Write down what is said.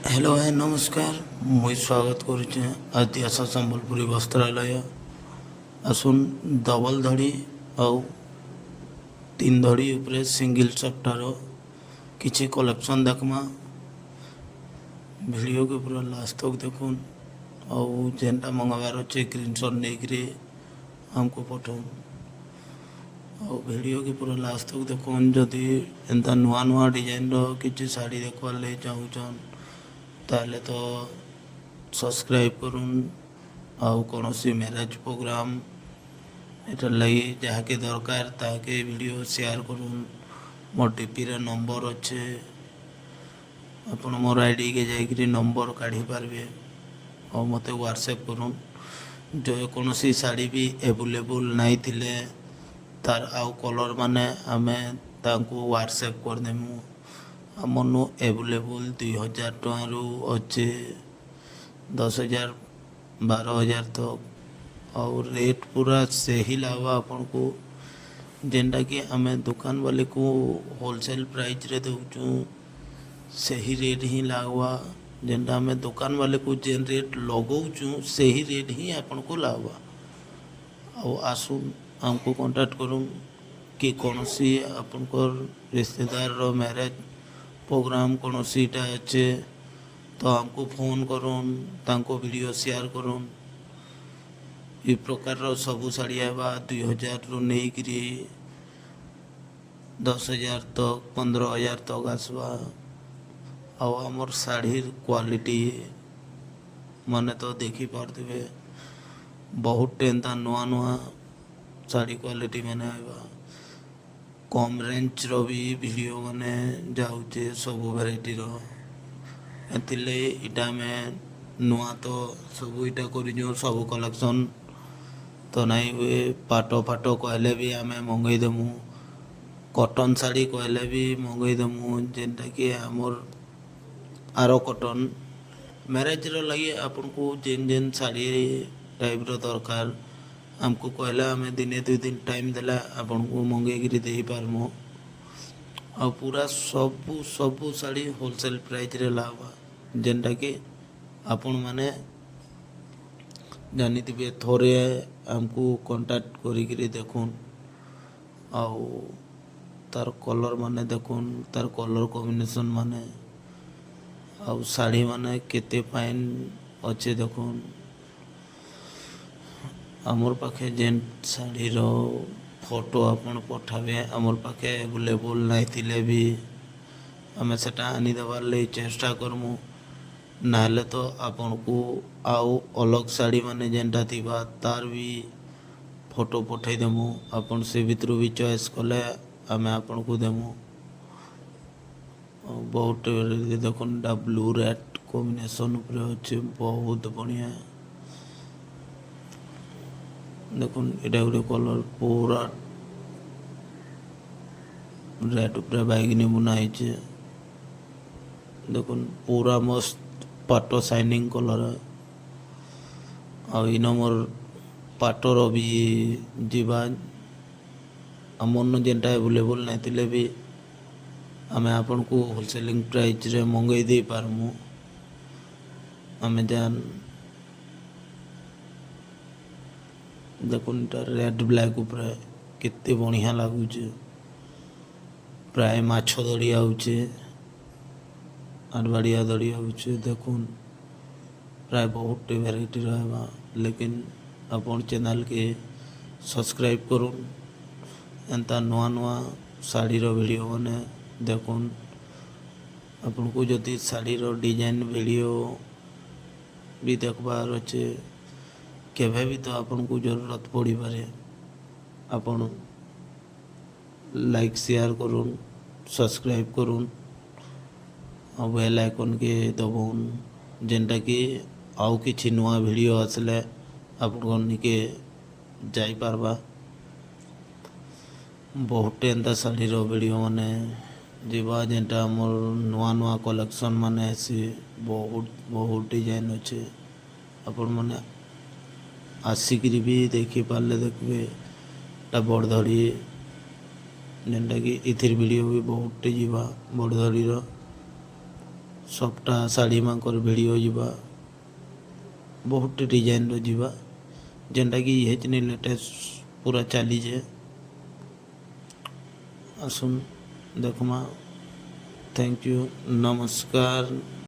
Hello है नमस्कार। मुई स्वागत करुचे आदिआसा संबलपुरी वस्त्रालय। आसुन डबल धड़ी आउ तीन धड़ी उपरे सिंगल चपटार किसी कलेक्शन देखमा। वीडियो के पूरा लास्ट तक देखुन आउ जेनटा मंगवार अच्छे स्क्रीनशॉट नहीं हमको पठाऊन। और वीडियो के पूरा लास्ट तक देखुन। जदि एंता नुआ नुआ डिजाइन किसी साड़ी देखवार ले चाहून ताले तो सब्सक्राइब करूँ। आउ कौन सी मैरिज प्रोग्राम एटार लगी जहाँके दरकार ताके वीडियो शेयर करूँ। मोर डीपी रे नंबर अच्छे अपन मोर आईडी के जाकरी नंबर काढ़ी पारबे और मते व्हाट्सएप करूँ। जो कौन सी साड़ी भी एवेलेबल नहीं थिले तार आउ कलर माने आमे तांको व्हाट्सएप कर देमु। आमनु एवेलेबल 2000 टू अच्छे 10,000 12,000 तक और रेट पूरा सही लावा अपन को जेनटा कि आमे दुकान वाले को होलसेल प्राइस रे दउचू सही रेट ही लागवा। जेनटा आमे दुकान वाले को जेन रेट लगौचू सही रेट ही अपन को लावा। और आसू हमको कांटेक्ट करूँ कि कौन सी अपन को रिश्तेदार रो मैरिज प्रोग्राम कौन सीटा अच्छे तो हमको फोन करूँ तांको वीडियो शेयर करूँ। ये प्रकार सबू साड़ी आवा 2000 रु नहीं करी 10,000 तक 15,000 तक आसवा। और आमर शाढ़ी क्वालिटी माने तो देखी पार्थे बहुत एंता नुआ नुआ शाढ़ी क्वालिटी मैंने आवा। कम रेंज रो भी वीडियो मैंने जाऊे सब वेराइटी रो इटा में नुआ तो सब इटा कर सब कलेक्शन तो नहीं हुए। पाटो फाटो कहले भी आम मंगई देमु। कॉटन साड़ी कहले भी मंगई देमु जेनटा कि आमर आरो कॉटन मैरिज रो लगी आपन को जेन जेन साड़ी टाइप रो दरकार हमको कहला आम दिने 2 दिन टाइम देला आपन को मंगेगिरी दे पारमु। और पूरा सबू सबू साड़ी होलसेल प्राइस रे लावा जेनटा कि आपण माने जानी थे थोड़े हमको कांटेक्ट करी देखुन। आउ तार कलर माने देखुन तार कलर कॉम्बिनेशन माने आउ साड़ी माने केते फाइन अच्छे देखुन। आमर पाखे जेन साड़ी रो फोटो अपन पठावे आमर पाखे एवेलेबल नहीं थिले भी आमे सेटा आनी देवार ले चेष्टा करमु। नाले तो आपन को आउ अलग साड़ी माने जेनटा थिबा तार भी फोटो पठाई देमु। आपन से भितर भी चॉइस कले आमे आपन को देमु। बहुत देखुन ब्लू रेड कॉम्बिनेशन ऊपर अच्छे बहुत बढ़िया देखुन एटा गोटे कलर पूरा रेड ऊपर बैगनी बुनाई देखुन पूरा मस्त पाटो शाइनिंग कलर और इन मोर पाटर भी जीवा आमन जेनटा एवेलेबल नहीं थिले भी आमे आपन को होलसेलिंग प्राइस रे मंगई दे पारमु। आमे जान देखुन रेड ब्लैक ऊपर कितने बढ़िया लगुचे प्राय माछ दड़ी आउचे आड़बाड़िया दड़ी आउचे देखुन प्राय बहुत वेराइटी रहा। लेकिन अपन चैनल के सब्सक्राइब करूँ एंता नुआ नुआ साड़ी रो वीडियो मैंने देखुन। अपन को जदि साड़ी रो डिजाइन वीडियो भी देखबार अच्छे केवे भी तो अपन को जरूरत पड़ी पारे अपन लाइक शेयर करूँ सब्सक्राइब करूँ और बेल आइकन के दबाउन जेनटा कि आउ किछि नुआ वीडियो आसले अपन के जाई पारबा। बहुत एंता साड़ी रो वीडियो माने जीवा जेनटा मोर नुआ नुआ कलेक्शन माने ऐसी बहुत बहुत डिजाइन अच्छे अपन माने आसिकी भी देखी पारे देखबे बड़ धड़ी जेनटा कि इथिर वीडियो भी बहुत जीवा बड़ धड़ी सबटा शाढ़ी मांकर भिडियो जीवा बहुत डिजाइन रो जीवा जेनटा कि ये लेटेस्ट पूरा चलीजे आसुन देखमा। थैंक यू नमस्कार।